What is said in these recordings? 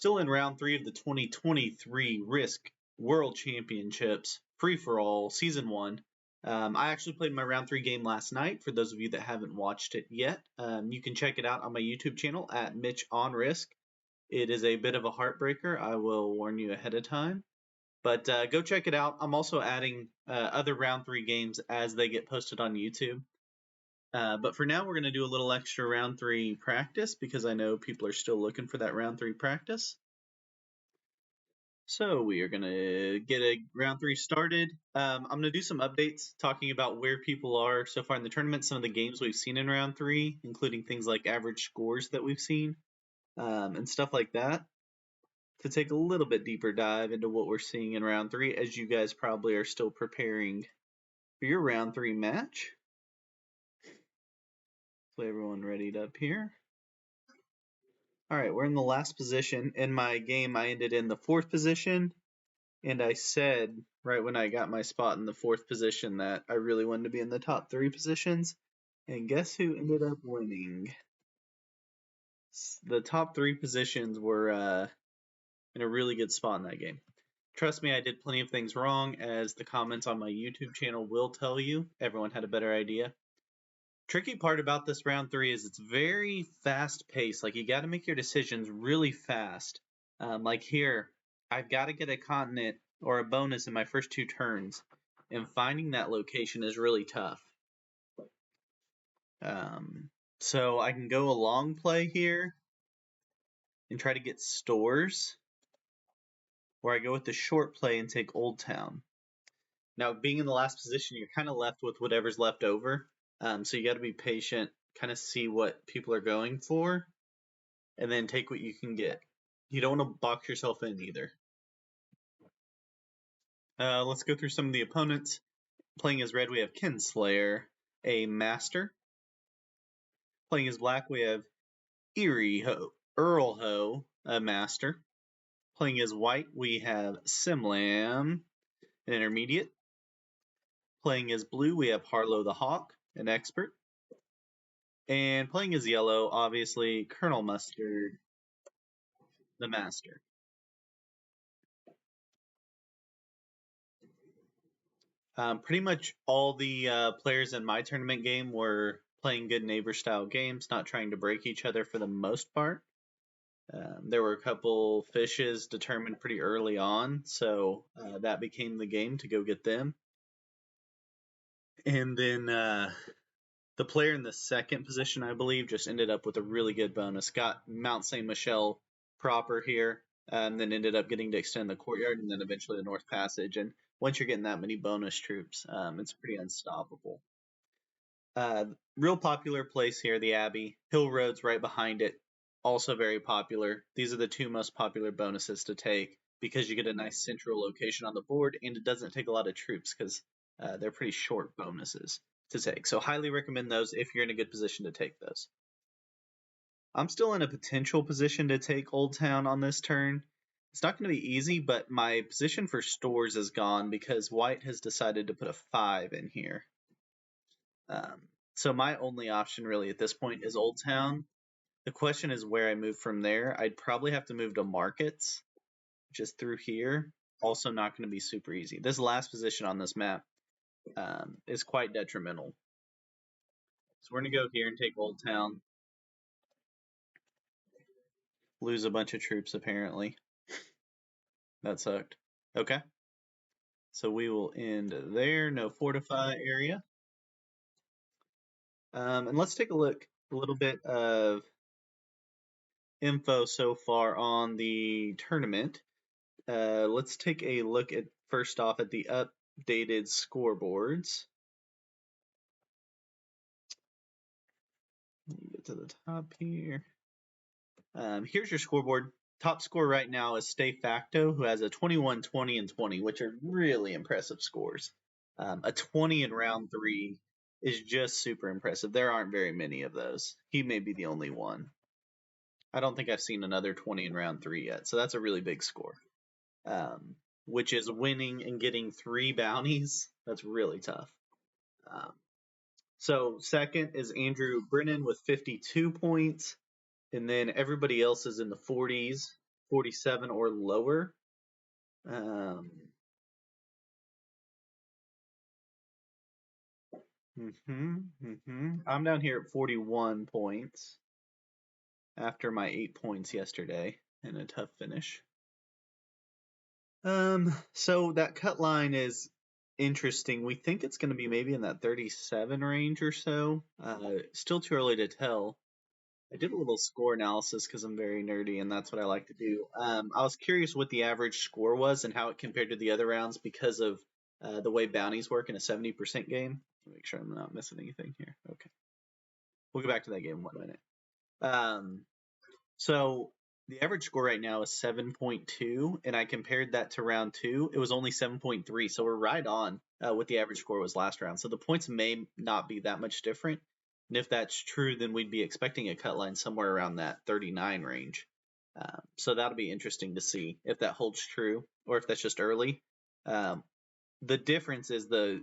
still in round 3 of the 2023 Risk World Championships free-for-all season 1. I actually played my round 3 game last night. For those of you that haven't watched it yet, you can check it out on my YouTube channel at Mitch on Risk. It is a bit of a heartbreaker. I will warn you ahead of time. But go check it out. I'm also adding other round 3 games as they get posted on YouTube. But for now, we're going to do a little extra round 3 practice because I know people are still looking for that round 3 practice. So we are going to get a round 3 started. I'm going to do some updates talking about where people are so far in the tournament, some of the games we've seen in round 3, including things like average scores that we've seen and stuff like that, to take a little bit deeper dive into what we're seeing in round 3, as you guys probably are still preparing for your round 3 match. So everyone readied up here. All right, we're in the last position. In my game, I ended in the 4th position, and I said right when I got my spot in the 4th position that I really wanted to be in the top 3 positions. And guess who ended up winning? The top 3 positions were in a really good spot in that game. Trust me, I did plenty of things wrong, as the comments on my YouTube channel will tell you. Everyone had a better idea. Tricky part about this round 3 is it's very fast paced. Like, you got to make your decisions really fast. Like here, I've got to get a continent or a bonus in my first 2 turns, and finding that location is really tough. So I can go a long play here and try to get stores, or I go with the short play and take Old Town. Now, being in the last position, you're kind of left with whatever's left over. So you got to be patient, kind of see what people are going for, and then take what you can get. You don't want to box yourself in either. Let's go through some of the opponents. Playing as red, we have Kinslayer, a master. Playing as black, we have Earl Ho, a master. Playing as white, we have Simlam, an intermediate. Playing as blue, we have Harlow the Hawk, an expert. And playing as yellow, obviously, Colonel Mustard, the master. Pretty much all the players in my tournament game were playing good neighbor style games, not trying to break each other for the most part. There were a couple fishes determined pretty early on, so that became the game to go get them. And then the player in the 2nd position, I believe, just ended up with a really good bonus. Got Mount St. Michel proper here, and then ended up getting to extend the courtyard and then eventually the North Passage. And once you're getting that many bonus troops, it's pretty unstoppable. Real popular place here, the Abbey. Hill Road's right behind it. Also very popular. These are the 2 most popular bonuses to take because you get a nice central location on the board, and it doesn't take a lot of troops because they're pretty short bonuses to take. So highly recommend those if you're in a good position to take those. I'm still in a potential position to take Old Town on this turn. It's not going to be easy, but my position for stores is gone because white has decided to put a 5 in here. So my only option really at this point is Old Town. The question is where I move from there. I'd probably have to move to markets, just through here. Also not going to be super easy. This last position on this map is quite detrimental. So we're going to go here and take Old Town. Lose a bunch of troops, apparently. That sucked. Okay. So we will end there. No fortify area. And let's take a look, a little bit of info so far on the tournament. Let's take a look at, first off, at the updated scoreboards. Let me get to the top here. Here's your scoreboard. Top score right now is Stay Facto, who has a 21, 20, and 20, which are really impressive scores. A 20 in round 3 is just super impressive. There aren't very many of those. He may be the only one. I don't think I've seen another 20 in round 3 yet, so that's a really big score. Which is winning and getting 3 bounties. That's really tough. So second is Andrew Brennan with 52 points. And then everybody else is in the 40s. 47 or lower. I'm down here at 41 points after my 8 points yesterday in a tough finish. So that cut line is interesting. We think it's going to be maybe in that 37 range or so. Still too early to tell. I did a little score analysis because I'm very nerdy and that's what I like to do. I was curious what the average score was and how it compared to the other rounds because of the way bounties work in a 70% game. Make sure I'm not missing anything here. Okay. We'll go back to that game in 1 minute. So the average score right now is 7.2, and I compared that to round 2. It was only 7.3, so we're right on what the average score was last round. So the points may not be that much different. And if that's true, then we'd be expecting a cut line somewhere around that 39 range. So that'll be interesting to see if that holds true or if that's just early. The difference is the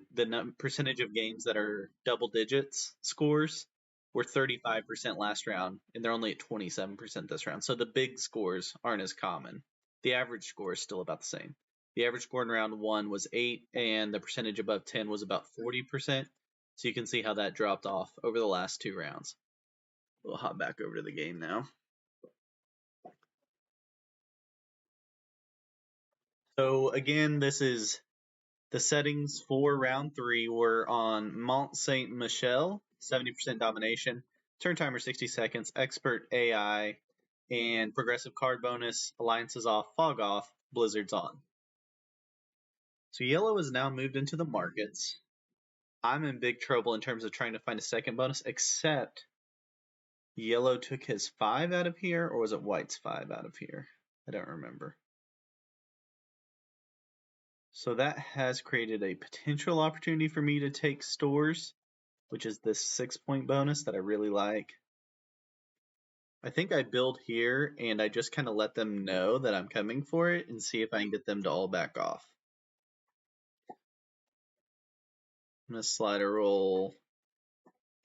percentage of games that are double digits scores were 35% last round, and they're only at 27% this round. So the big scores aren't as common. The average score is still about the same. The average score in round 1 was 8, and the percentage above 10 was about 40%. So you can see how that dropped off over the last 2 rounds. We'll hop back over to the game now. So again, this is the settings for round 3 were on Mont Saint Michel, 70% domination, turn timer 60 seconds, expert AI, and progressive card bonus, alliances off, fog off, blizzards on. So yellow is now moved into the markets. I'm in big trouble in terms of trying to find a second bonus, except yellow took his 5 out of here, or was it white's 5 out of here? I don't remember. So that has created a potential opportunity for me to take stores, which is this 6-point bonus that I really like. I think I build here and I just kind of let them know that I'm coming for it and see if I can get them to all back off. I'm going to slider roll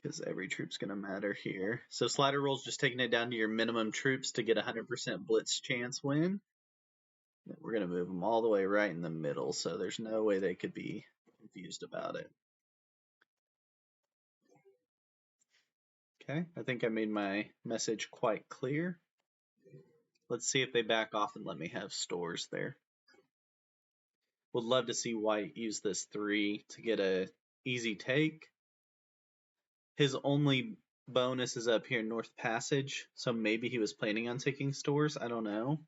because every troop's going to matter here. So slider roll is just taking it down to your minimum troops to get 100% blitz chance win. We're going to move them all the way right in the middle, so there's no way they could be confused about it. Okay, I think I made my message quite clear. Let's see if they back off and let me have stores there. Would love to see white use this 3 to get a easy take. His only bonus is up here in North Passage, so maybe he was planning on taking stores. I don't know.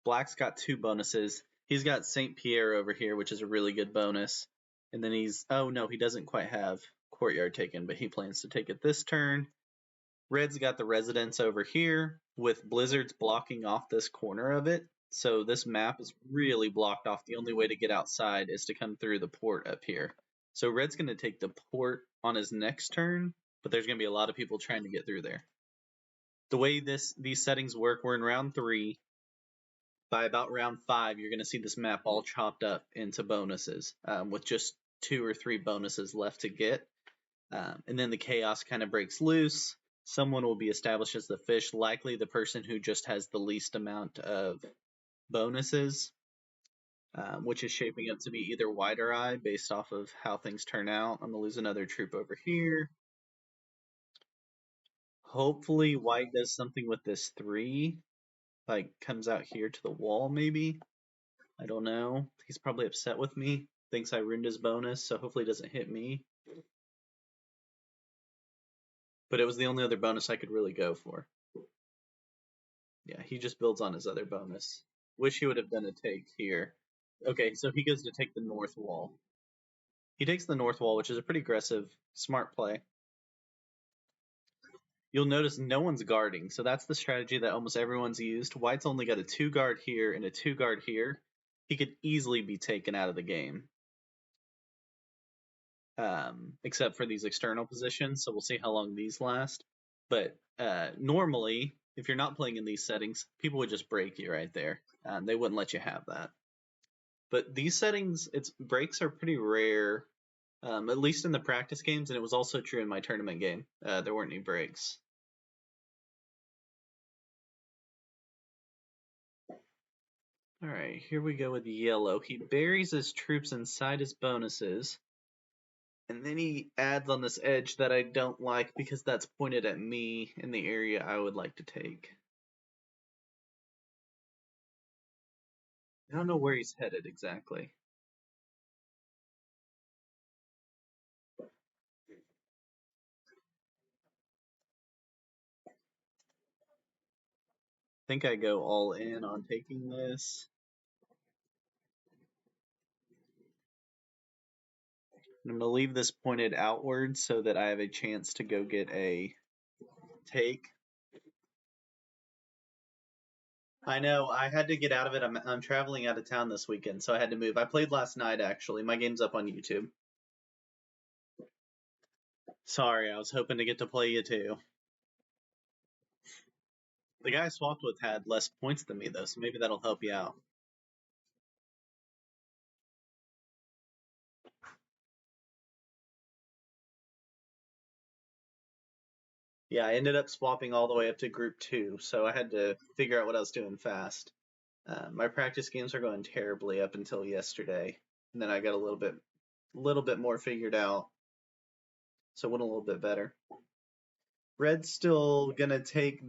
Black's got 2 bonuses. He's got St. Pierre over here, which is a really good bonus. And then he's, oh no, he doesn't quite have Courtyard taken, but he plans to take it this turn. Red's got the residence over here with blizzards blocking off this corner of it. So this map is really blocked off. The only way to get outside is to come through the port up here. So Red's going to take the port on his next turn, but there's going to be a lot of people trying to get through there. The way these settings work, we're in round 3. By about round 5, you're going to see this map all chopped up into bonuses with just 2 or 3 bonuses left to get. And then the chaos kind of breaks loose. Someone will be established as the fish, likely the person who just has the least amount of bonuses, which is shaping up to be either white or I based off of how things turn out. I'm going to lose another troop over here. Hopefully white does something with this 3, like comes out here to the wall maybe. I don't know. He's probably upset with me, thinks I ruined his bonus, so hopefully he doesn't hit me. But it was the only other bonus I could really go for. Yeah, he just builds on his other bonus. Wish he would have done a take here. Okay, so he goes to take the north wall. He takes the north wall, which is a pretty aggressive, smart play. You'll notice no one's guarding, so that's the strategy that almost everyone's used. White's only got a 2 guard here and a 2 guard here. He could easily be taken out of the game. Except for these external positions, so we'll see how long these last. But normally, if you're not playing in these settings, people would just break you right there. They wouldn't let you have that. But these settings, breaks are pretty rare, at least in the practice games, and it was also true in my tournament game. There weren't any breaks. Alright, here we go with yellow. He buries his troops inside his bonuses. And then he adds on this edge that I don't like because that's pointed at me in the area I would like to take. I don't know where he's headed exactly. I think I go all in on taking this. I'm going to leave this pointed outward so that I have a chance to go get a take. I know, I had to get out of it. I'm traveling out of town this weekend, so I had to move. I played last night, actually. My game's up on YouTube. Sorry, I was hoping to get to play you too. The guy I swapped with had less points than me, though, so maybe that'll help you out. Yeah, I ended up swapping all the way up to Group 2, so I had to figure out what I was doing fast. My practice games are going terribly up until yesterday, and then I got a little bit more figured out, so it went a little bit better. Red's still gonna take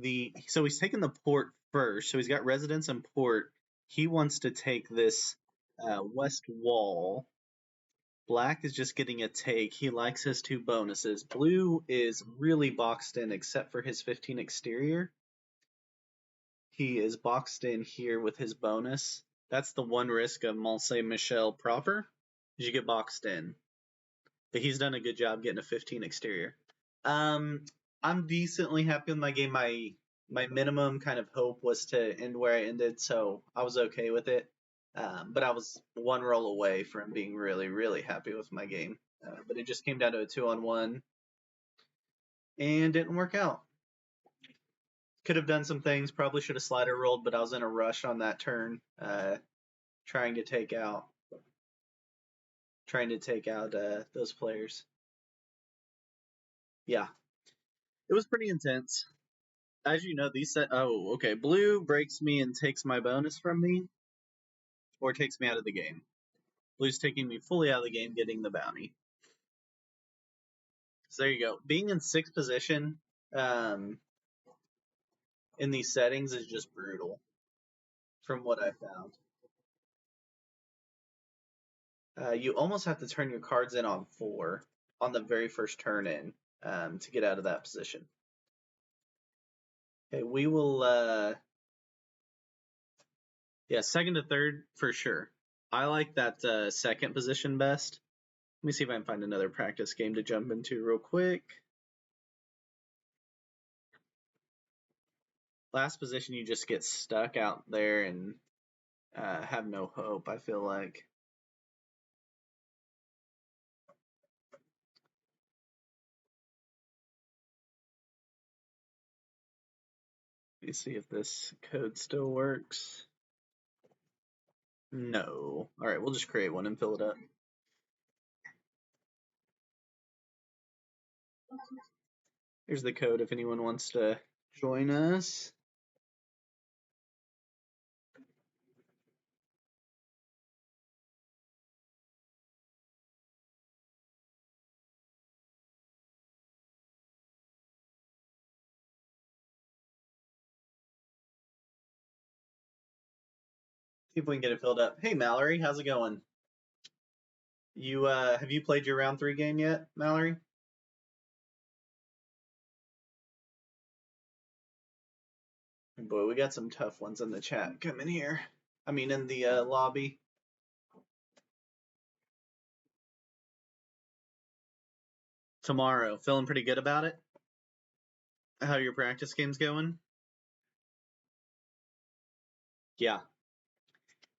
so he's taking the port first, so he's got residence and port. He wants to take this west wall. Black is just getting a take. He likes his 2 bonuses. Blue is really boxed in except for his 15 exterior. He is boxed in here with his bonus. That's the one risk of Mont-Saint-Michel proper, is you get boxed in. But he's done a good job getting a 15 exterior. I'm decently happy with my game. My minimum kind of hope was to end where I ended, so I was okay with it. But I was one roll away from being really, really happy with my game. But it just came down to a 2-on-1 and didn't work out. Could have done some things. Probably should have slider rolled, but I was in a rush on that turn, trying to take out those players. Yeah, it was pretty intense. As you know, blue breaks me and takes my bonus from me, or takes me out of the game. Blue's taking me fully out of the game, getting the bounty. So there you go. Being in 6th position in these settings is just brutal, from what I found. You almost have to turn your cards in on 4 on the very first turn in to get out of that position. Okay, we will. Yeah, 2nd to 3rd for sure. I like that 2nd position best. Let me see if I can find another practice game to jump into real quick. Last position, you just get stuck out there and have no hope, I feel like. Let me see if this code still works. No. All right, we'll just create one and fill it up. Here's the code if anyone wants to join us. See if we can get it filled up. Hey, Mallory, how's it going? You have you played your round 3 game yet, Mallory? Boy, we got some tough ones in the chat. Come in here. I mean, in the lobby. Tomorrow, feeling pretty good about it? How are your practice games going? Yeah.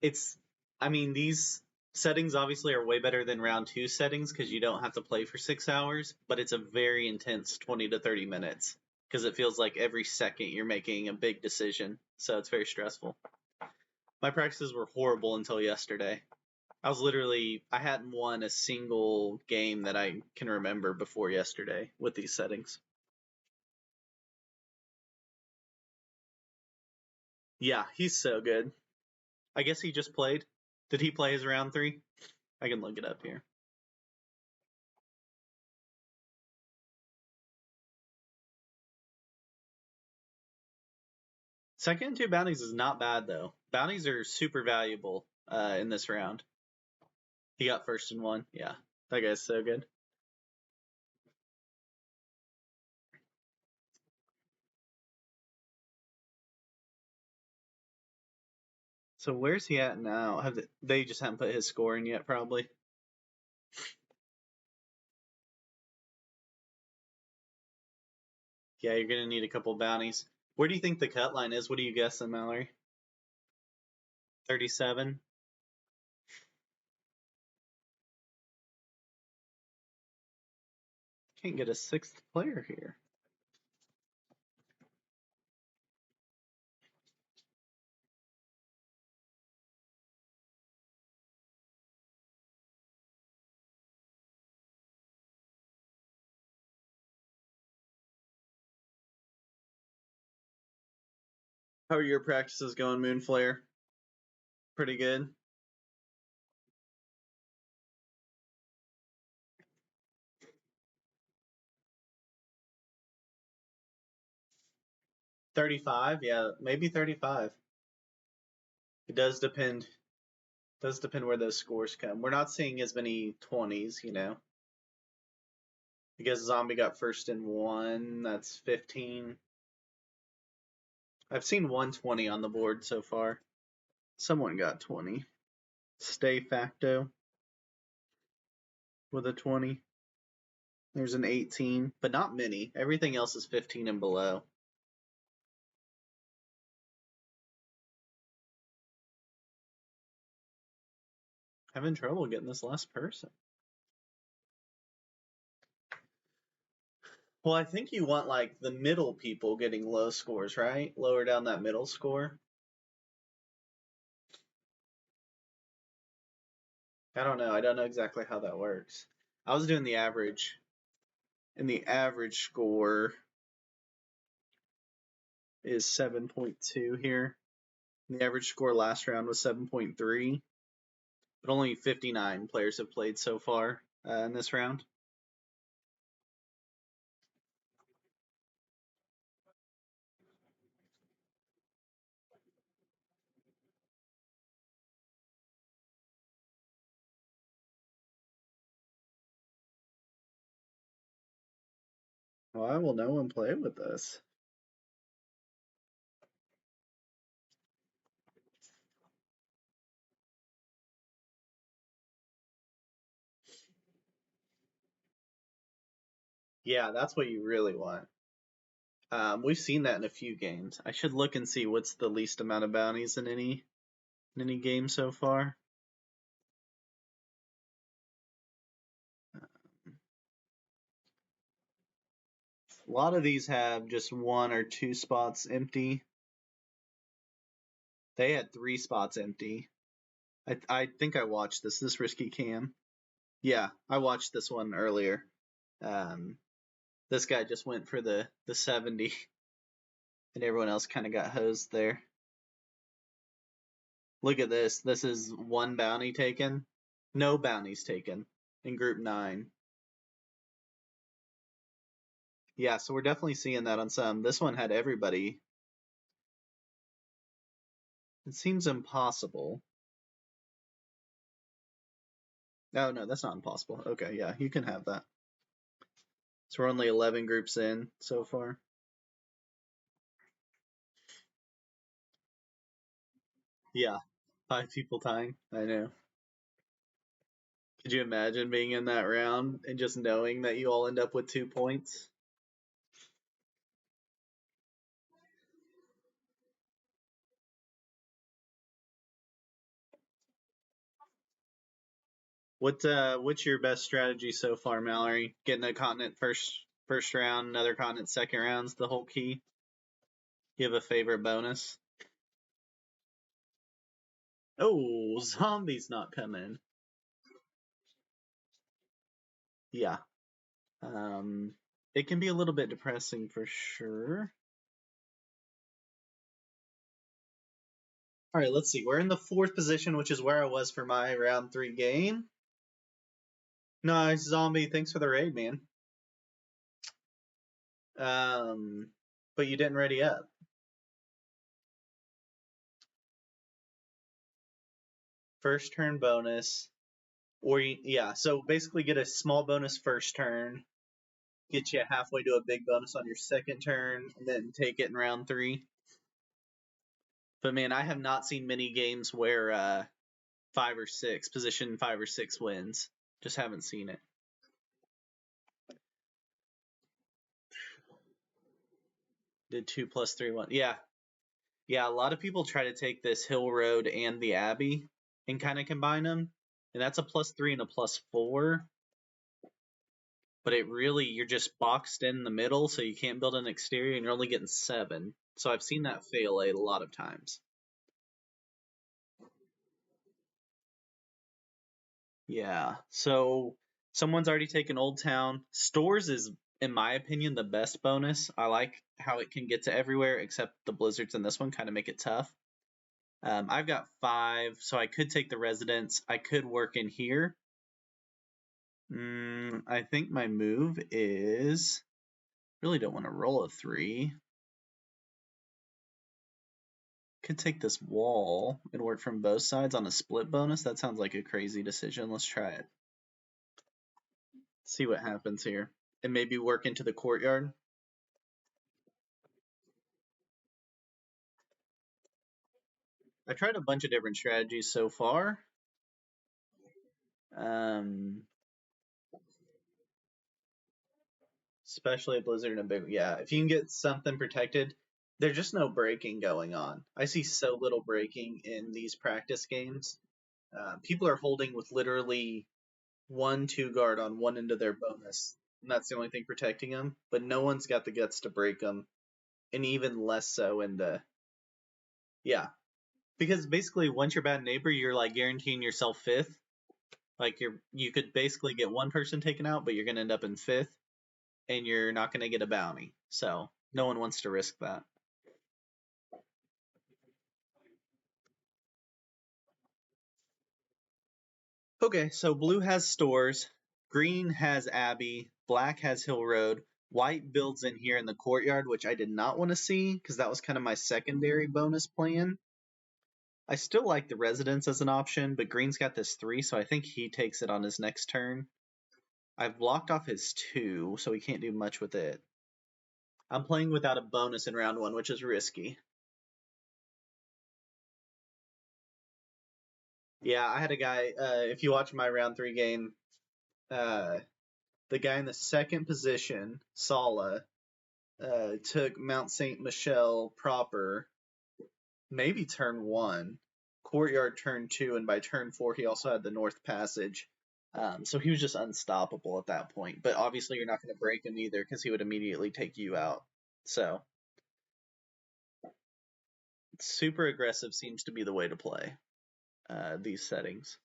These settings obviously are way better than round 2 settings because you don't have to play for 6 hours, but it's a very intense 20 to 30 minutes because it feels like every second you're making a big decision. So it's very stressful. My practices were horrible until yesterday. I hadn't won a single game that I can remember before yesterday with these settings. Yeah, he's so good. I guess he just played. Did he play his round 3? I can look it up here. Second and 2 bounties is not bad, though. Bounties are super valuable in this round. He got first and 1. Yeah, that guy's so good. So where's he at now? They just haven't put his score in yet, probably. Yeah, you're gonna need a couple bounties. Where do you think the cut line is? What are you guessing, Mallory? 37. Can't get a 6th player here. How are your practices going, Moonflare? Pretty good. $35, yeah, maybe 35. It does depend. Does depend where those scores come. We're not seeing as many 20s, you know. I guess Zombie got first and 1. That's 15. I've seen 120 on the board so far. Someone got 20. Stay Facto with a 20. There's an 18, but not many. Everything else is 15 and below. Having trouble getting this last person. Well, I think you want like the middle people getting low scores, right? Lower down that middle score. I don't know. I don't know exactly how that works. I was doing the average, and the average score is 7.2 here. The average score last round was 7.3, but only 59 players have played so far in this round. Why will no one play with us? Yeah, that's what you really want. We've seen that in a few games. I should look and see what's the least amount of bounties in any game so far. A lot of these have just 1 or 2 spots empty. They had 3 spots empty. I think I watched this risky cam. Yeah, I watched this one earlier. This guy just went for the 70, and everyone else kind of got hosed there. Look at this. This is 1 bounty taken. No bounties taken in group 9. Yeah, so we're definitely seeing that on some. This one had everybody. It seems impossible. Oh, no, that's not impossible. Okay, yeah, you can have that. So we're only 11 groups in so far. Yeah, 5 people tying. I know. Could you imagine being in that round and just knowing that you all end up with 2 points? What's your best strategy so far, Mallory? Getting a continent first round, another continent second round's the whole key. You have a favorite bonus? Oh, zombies not coming. Yeah. It can be a little bit depressing for sure. All right, let's see. We're in the 4th position, which is where I was for my round 3 game. Nice, Zombie. Thanks for the raid, man. But you didn't ready up. First turn bonus. Or, yeah, so basically get a small bonus first turn, get you halfway to a big bonus on your second turn, and then take it in round 3. But man, I have not seen many games where 5 or 6, position 5 or 6 wins. Just haven't seen it. Did 2 plus 3, 1. Yeah. Yeah, a lot of people try to take this Hill Road and the Abbey and kind of combine them. And that's a +3 and a +4. But it really, you're just boxed in the middle, so you can't build an exterior, and you're only getting 7. So I've seen that fail a lot of times. Yeah, so someone's already taken Old Town. Stores is, in my opinion, the best bonus. I like how it can get to everywhere, except the blizzards in this one kind of make it tough. I've got 5, so I could take the residence. I could work in here. I think my move is, really don't want to roll a 3. Could take this wall and work from both sides on a split bonus. That sounds like a crazy decision. Let's try it. See what happens here. And maybe work into the courtyard. I tried a bunch of different strategies so far. Especially a blizzard and a big, yeah. If you can get something protected, there's just no breaking going on. I see so little breaking in these practice games. People are holding with literally 1-2 guard on one end of their bonus, and that's the only thing protecting them. But no one's got the guts to break them, and even less so in the, yeah. Because basically, once you're bad neighbor, you're like guaranteeing yourself 5th. Like you could basically get one person taken out, but you're gonna end up in 5th, and you're not gonna get a bounty. So no one wants to risk that. Okay, so blue has stores, green has Abbey, black has Hill Road, white builds in here in the courtyard, which I did not want to see because that was kind of my secondary bonus plan. I still like the residence as an option, but green's got this 3, so I think he takes it on his next turn. I've blocked off his 2, so he can't do much with it. I'm playing without a bonus in round 1, which is risky. Yeah, I had a guy, if you watch my round 3 game, the guy in the second position, Sala, took Mount St. Michel proper, maybe turn 1, courtyard turn 2, and by turn 4 he also had the North Passage. So he was just unstoppable at that point. But obviously you're not going to break him either because he would immediately take you out. So super aggressive seems to be the way to play these settings.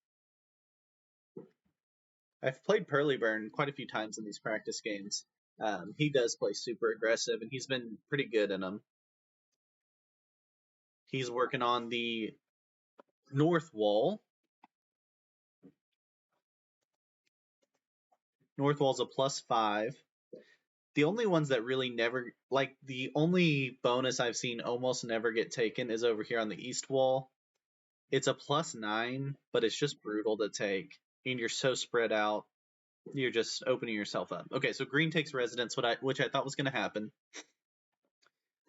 I've played Pearlyburn quite a few times in these practice games. He does play super aggressive, and he's been pretty good in them. He's working on the north wall. North wall's a +5. The only ones that really never, like the only bonus I've seen almost never get taken is over here on the east wall. It's a +9, but it's just brutal to take, and you're so spread out. You're just opening yourself up. Okay, so green takes residence, which I thought was going to happen.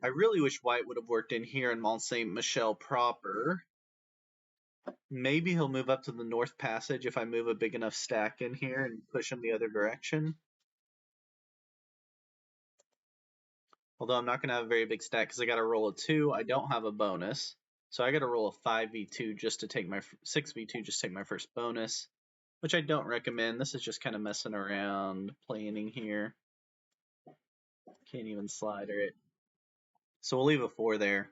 I really wish white would have worked in here in Mont Saint Michel proper. Maybe he'll move up to the North Passage if I move a big enough stack in here and push him the other direction. Although I'm not going to have a very big stack because I got to roll a 2. I don't have a bonus. So I got to roll a 5v2 just to take my 6v2 just to take my first bonus, which I don't recommend. This is just kind of messing around, planning here. Can't even slider it. So we'll leave a 4 there.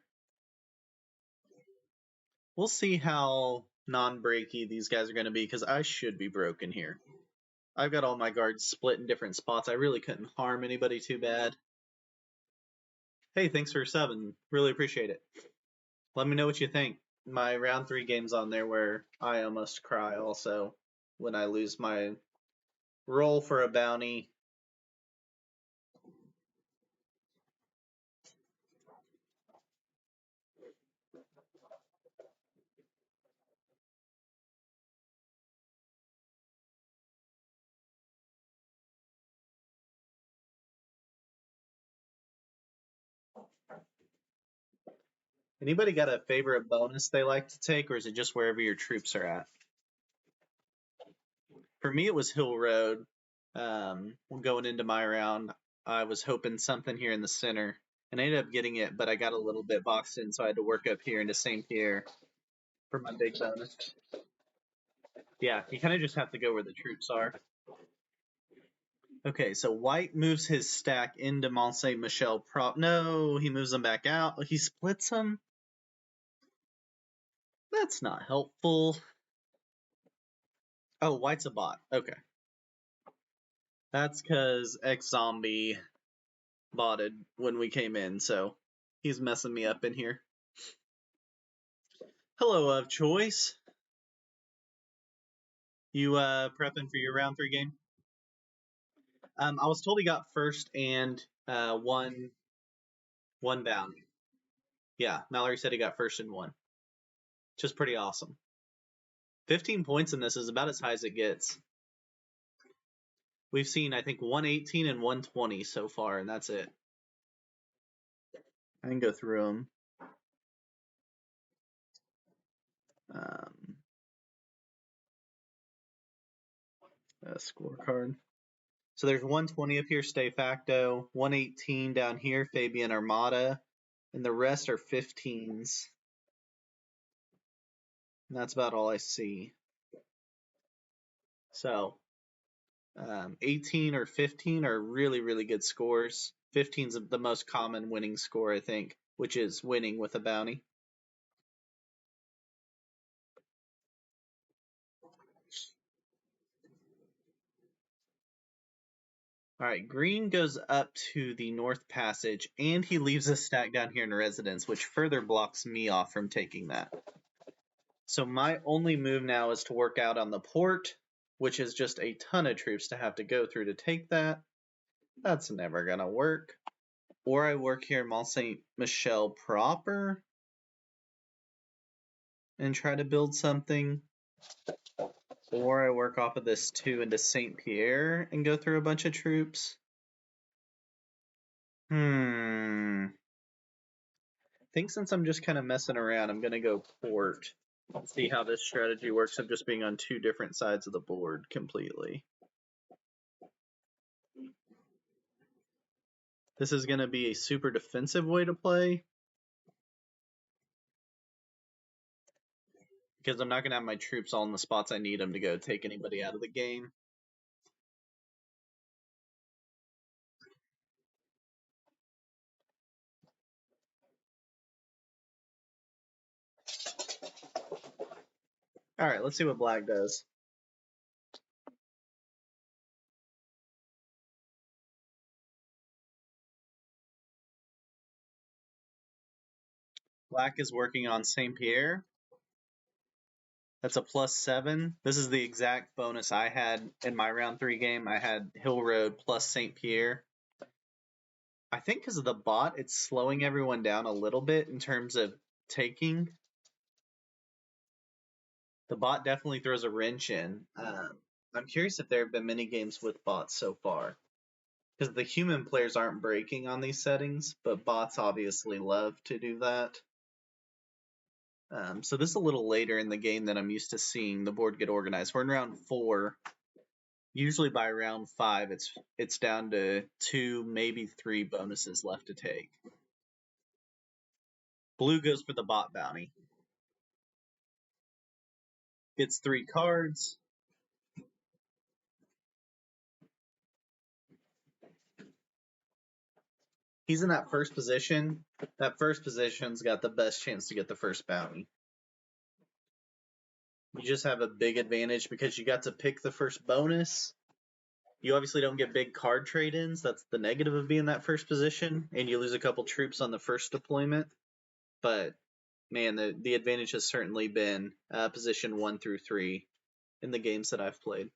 We'll see how non-breaky these guys are going to be because I should be broken here. I've got all my guards split in different spots. I really couldn't harm anybody too bad. Hey, thanks for subbing. Really appreciate it. Let me know what you think. my round 3 games on there where I almost cry also when I lose my roll for a bounty. Anybody got a favorite bonus they like to take, or is it just wherever your troops are at? For me, it was Hill Road. Going into my round, I was hoping something here in the center, and I ended up getting it, but I got a little bit boxed in, so I had to work up here into St. Pierre for my big bonus. Yeah, you kind of just have to go where the troops are. Okay, so White moves his stack into Mont Saint Michel prop. No, he moves them back out. He splits them. That's not helpful. Oh, White's a bot. Okay. That's because X Zombie botted when we came in, so he's messing me up in here. Hello, of choice. You prepping for your round 3 game? I was told he got first and one bounty. Yeah, Mallory said he got first and one, which is pretty awesome. 15 points in this is about as high as it gets. We've seen, I think, 118 and 120 so far, and that's it. I can go through them. Scorecard. So there's 120 up here, Stay Facto, 118 down here, Fabian Armada, and the rest are 15s. And that's about all I see. So 18 or 15 are really, really good scores. 15 is the most common winning score, I think, which is winning with a bounty. All right, Green goes up to the North Passage, and he leaves a stack down here in Residence, which further blocks me off from taking that. So my only move now is to work out on the port, which is just a ton of troops to have to go through to take that. That's never going to work. Or I work here in Mont Saint Michel proper and try to build something. Or I work off of this 2 into St. Pierre and go through a bunch of troops. I think since I'm just kind of messing around, I'm going to go port. See how this strategy works of just being on 2 different sides of the board completely. This is going to be a super defensive way to play, because I'm not going to have my troops all in the spots I need them to go take anybody out of the game. All right, let's see what Black does. Black is working on St. Pierre. That's a +7. This is the exact bonus I had in my round 3 game. I had Hill Road plus St. Pierre. I think because of the bot, it's slowing everyone down a little bit in terms of taking. The bot definitely throws a wrench in. I'm curious if there have been many games with bots so far, because the human players aren't breaking on these settings, but bots obviously love to do that. So this is a little later in the game than I'm used to seeing the board get organized. We're in round 4. Usually by round 5, it's down to 2, maybe 3 bonuses left to take. Blue goes for the bot bounty. Gets 3 cards. He's in that first position. That first position's got the best chance to get the first bounty. You just have a big advantage because you got to pick the first bonus. You obviously don't get big card trade-ins. That's the negative of being that first position. And you lose a couple troops on the first deployment. But man, the advantage has certainly been position 1 through 3 in the games that I've played.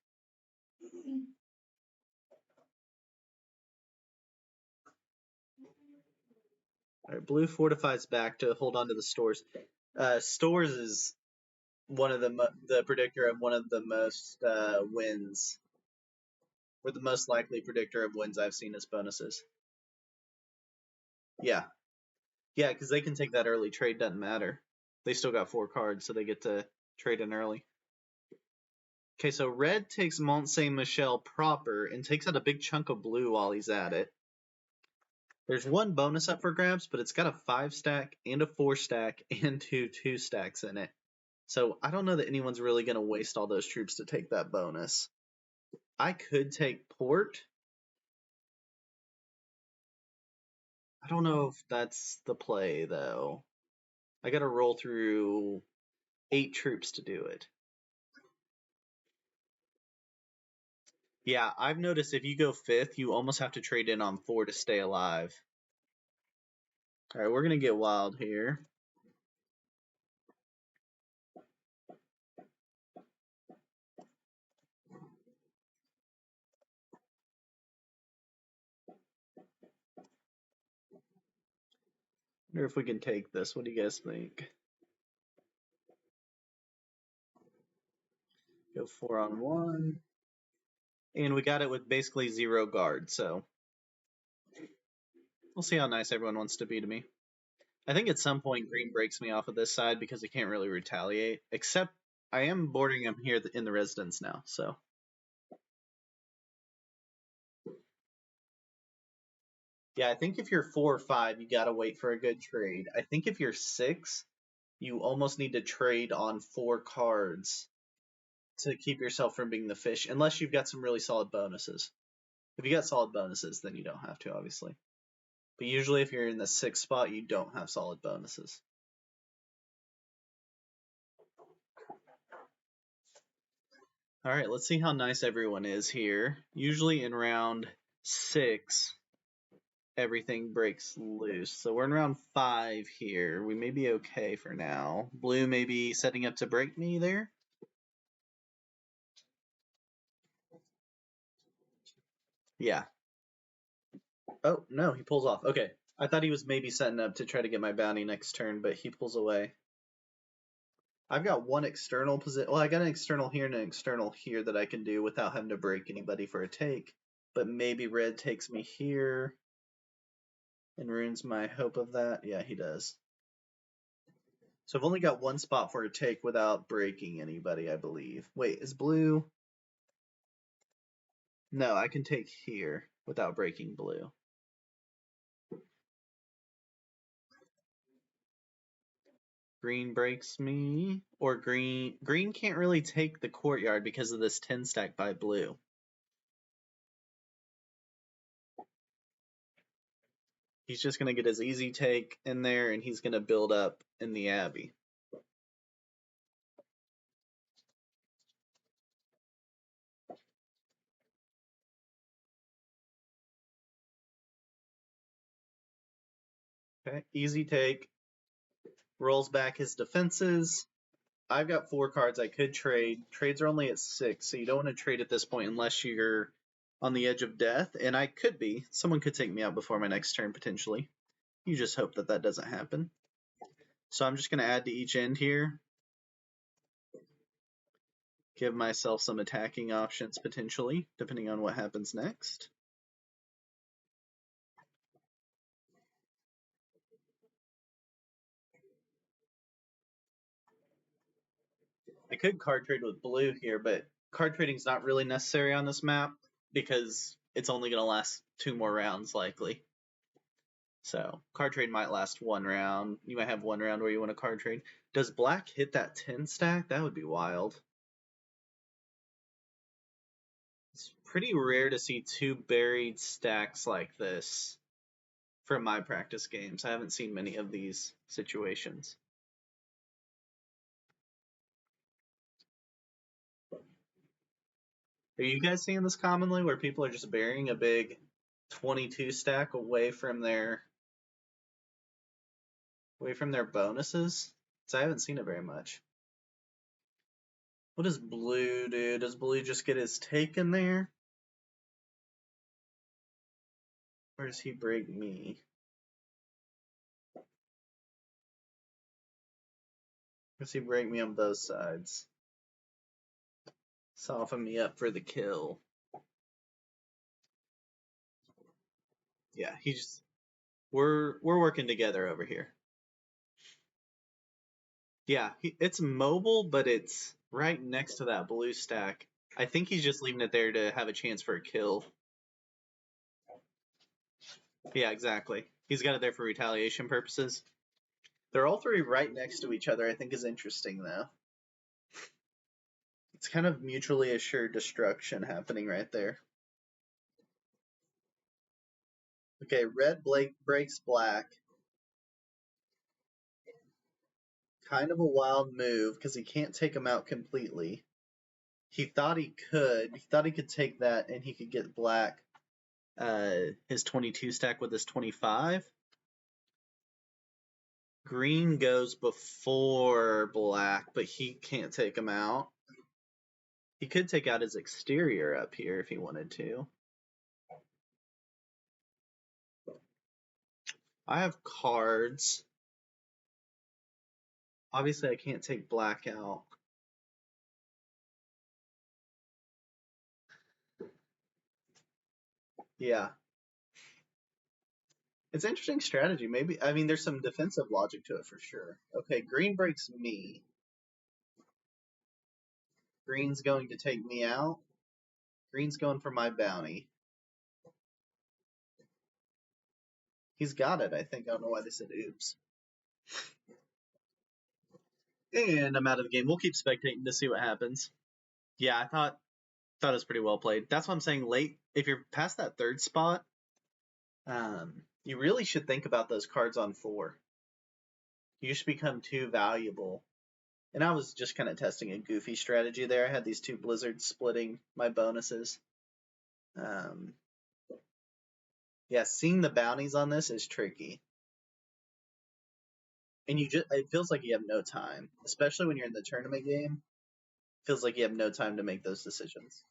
All right, blue fortifies back to hold on to the stores. Stores is one of the predictor of one of the most wins, or the most likely predictor of wins I've seen as bonuses. Yeah, because they can take that early trade. Doesn't matter. They still got 4 cards, so they get to trade in early. Okay, so red takes Mont Saint Michel proper and takes out a big chunk of blue while he's at it. There's one bonus up for grabs, but it's got a 5 stack and a 4 stack and 2 stacks in it. So I don't know that anyone's really going to waste all those troops to take that bonus. I could take Port. I don't know if that's the play, though. I got to roll through 8 troops to do it. Yeah, I've noticed if you go 5th, you almost have to trade in on 4 to stay alive. All right, we're going to get wild here. Wonder if we can take this. What do you guys think? Go 4 on 1. And we got it with basically 0 guard, so we'll see how nice everyone wants to be to me. I think at some point green breaks me off of this side because I can't really retaliate, except I am boarding him here in the residence now, so. Yeah, I think if you're 4 or 5, you gotta wait for a good trade. I think if you're 6, you almost need to trade on 4 cards to keep yourself from being the fish, unless you've got some really solid bonuses. If you got solid bonuses, then you don't have to, obviously. But usually if you're in the 6th spot, you don't have solid bonuses. All right, let's see how nice everyone is here. Usually in round 6, everything breaks loose. So we're in round 5 here. We may be okay for now. Blue may be setting up to break me there. Yeah. Oh, no, he pulls off. Okay. I thought he was maybe setting up to try to get my bounty next turn, but he pulls away. I've got one external position. Well, I got an external here and an external here that I can do without having to break anybody for a take. But maybe red takes me here and ruins my hope of that. Yeah, he does. So I've only got one spot for a take without breaking anybody, I believe. Wait, is blue? No, I can take here without breaking blue. Green breaks me, or green can't really take the courtyard because of this 10 stack by blue. He's just going to get his easy take in there, and he's going to build up in the Abbey. Okay, easy take. Rolls back his defenses. I've got 4 cards I could trade. Trades are only at 6, so you don't want to trade at this point unless you're on the edge of death, and I could be. Someone could take me out before my next turn, potentially. You just hope that that doesn't happen. So I'm just going to add to each end here. Give myself some attacking options, potentially, depending on what happens next. I could card trade with blue here, but card trading is not really necessary on this map because it's only going to last 2 more rounds, likely. So card trade might last 1 round. You might have 1 round where you want a card trade. Does black hit that 10 stack? That would be wild. It's pretty rare to see 2 buried stacks like this from my practice games. I haven't seen many of these situations. Are you guys seeing this commonly where people are just burying a big 22 stack away from their bonuses? So I haven't seen it very much. What does blue do? Does blue just get his take in there? Or does he break me? Does he break me on both sides? Soften me up for the kill. Yeah, we're working together over here. Yeah, it's mobile, but it's right next to that blue stack. I think he's just leaving it there to have a chance for a kill. Yeah, exactly. He's got it there for retaliation purposes. They're all three right next to each other, I think is interesting, though. It's kind of mutually assured destruction happening right there. Okay, red breaks black. Kind of a wild move because he can't take him out completely. He thought he could. He thought he could take that and he could get black his 22 stack with his 25. Green goes before black, but he can't take him out. He could take out his exterior up here if he wanted to. I have cards. Obviously, I can't take black out. Yeah. It's interesting strategy. Maybe, I mean, there's some defensive logic to it for sure. Okay, green breaks me. Green's going to take me out. Green's going for my bounty. He's got it, I think. I don't know why they said oops. And I'm out of the game. We'll keep spectating to see what happens. Yeah, I thought it was pretty well played. That's what I'm saying. Late, if you're past that third spot, you really should think about those cards on 4. You just become too valuable. And I was just kind of testing a goofy strategy there. I had these 2 blizzards splitting my bonuses. Yeah, seeing the bounties on this is tricky. And it feels like you have no time, especially when you're in the tournament game. It feels like you have no time to make those decisions.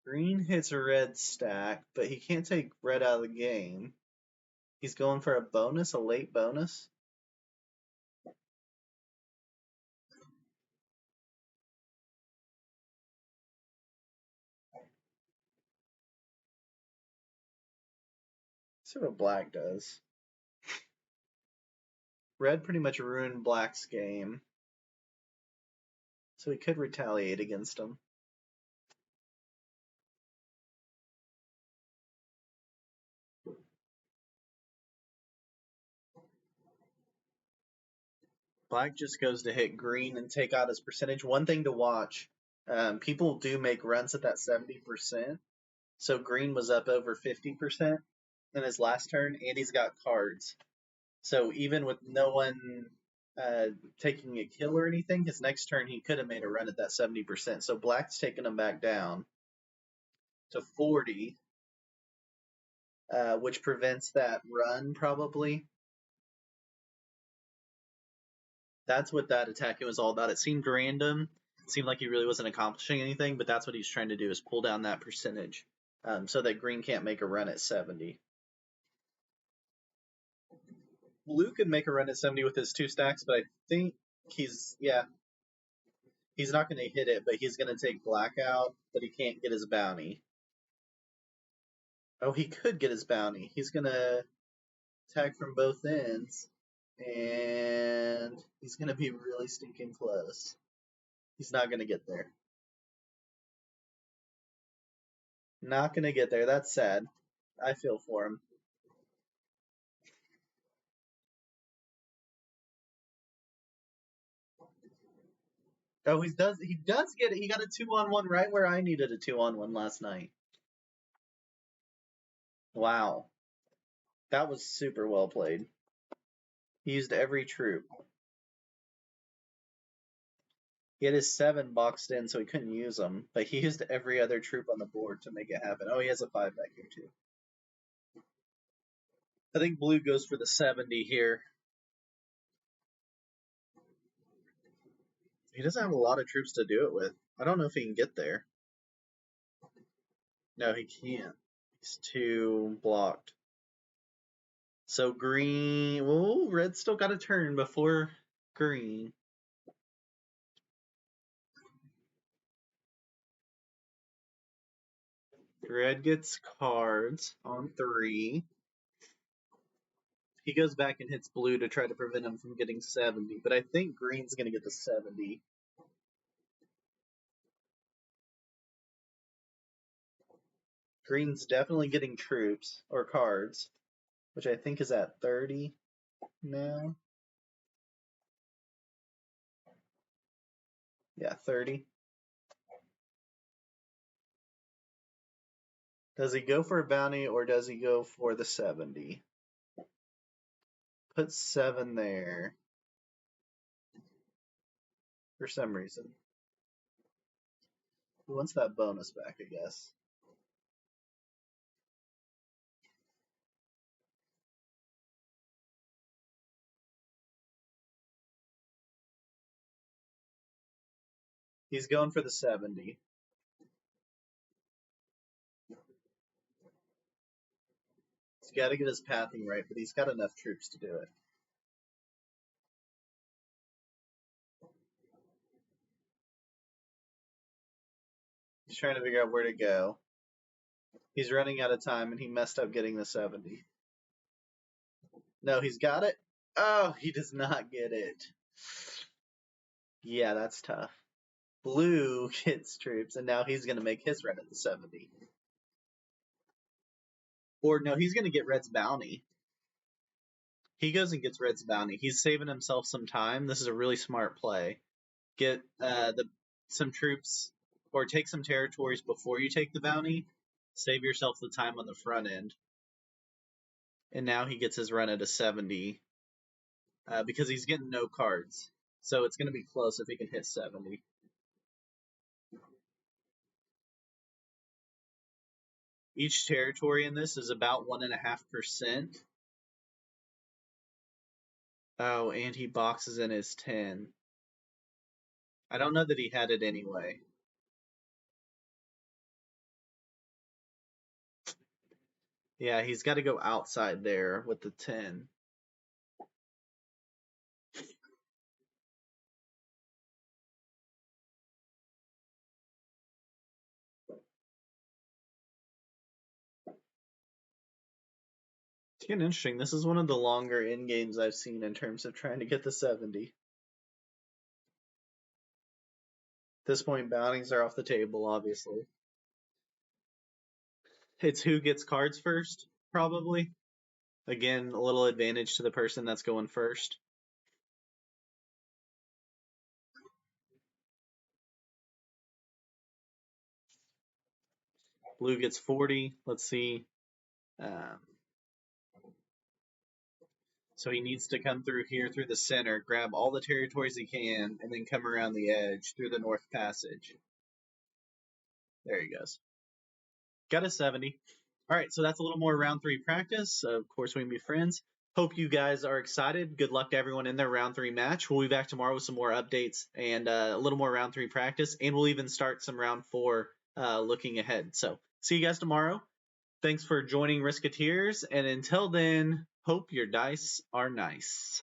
Green hits a red stack, but he can't take red out of the game. He's going for a bonus, a late bonus. Let's see what black does. Red pretty much ruined black's game, so he could retaliate against him. Black just goes to hit green and take out his percentage. One thing to watch, people do make runs at that 70%. So green was up over 50% in his last turn, and he's got cards. So even with no one taking a kill or anything, his next turn he could have made a run at that 70%. So black's taking him back down to 40, which prevents that run probably. That's what that attacking was all about. It seemed random. It seemed like he really wasn't accomplishing anything, but that's what he's trying to do is pull down that percentage so that green can't make a run at 70. Blue could make a run at 70 with his 2 stacks, but I think he's not going to hit it, but he's going to take black out, but he can't get his bounty. Oh, he could get his bounty. He's going to attack from both ends, and he's going to be really stinking close. He's not going to get there. Not going to get there. That's sad. I feel for him. Oh, he does get it. He got a 2-on-1 right where I needed a 2-on-1 last night. Wow. That was super well played. He used every troop. He had his 7 boxed in, so he couldn't use them, but he used every other troop on the board to make it happen. Oh, he has a 5 back here, too. I think blue goes for the 70 here. He doesn't have a lot of troops to do it with. I don't know if he can get there. No, he can't. He's too blocked. So green. Oh, red still got a turn before green. Red gets cards on 3. He goes back and hits blue to try to prevent him from getting 70, but I think green's going to get the 70. Green's definitely getting troops or cards, which I think is at 30 now. Yeah, 30. Does he go for a bounty or does he go for the 70? Put 7 there for some reason. He wants that bonus back, I guess. He's going for the 70. He's got to get his pathing right, but he's got enough troops to do it. He's trying to figure out where to go. He's running out of time, and he messed up getting the 70. No, he's got it. Oh, he does not get it. Yeah, that's tough. Blue gets troops, and now he's going to make his run at the 70. Or no, he's going to get red's bounty. He goes and gets red's bounty. He's saving himself some time. This is a really smart play. Get some troops or take some territories before you take the bounty. Save yourself the time on the front end. And now he gets his run at a 70 because he's getting no cards. So it's going to be close if he can hit 70. Each territory in this is about 1.5%. Oh, and he boxes in his 10. I don't know that he had it anyway. Yeah, he's got to go outside there with the 10. It's getting interesting. This is one of the longer end games I've seen in terms of trying to get the 70. At this point, bounties are off the table, obviously. It's who gets cards first, probably. Again, a little advantage to the person that's going first. Blue gets 40. Let's see. So he needs to come through here through the center, grab all the territories he can, and then come around the edge through the North Passage. There he goes. Got a 70. All right, so that's a little more round 3 practice. Of course, we can be friends. Hope you guys are excited. Good luck to everyone in their round 3 match. We'll be back tomorrow with some more updates and a little more round 3 practice, and we'll even start some round 4 looking ahead. So see you guys tomorrow. Thanks for joining Riskateers, and until then, hope your dice are nice.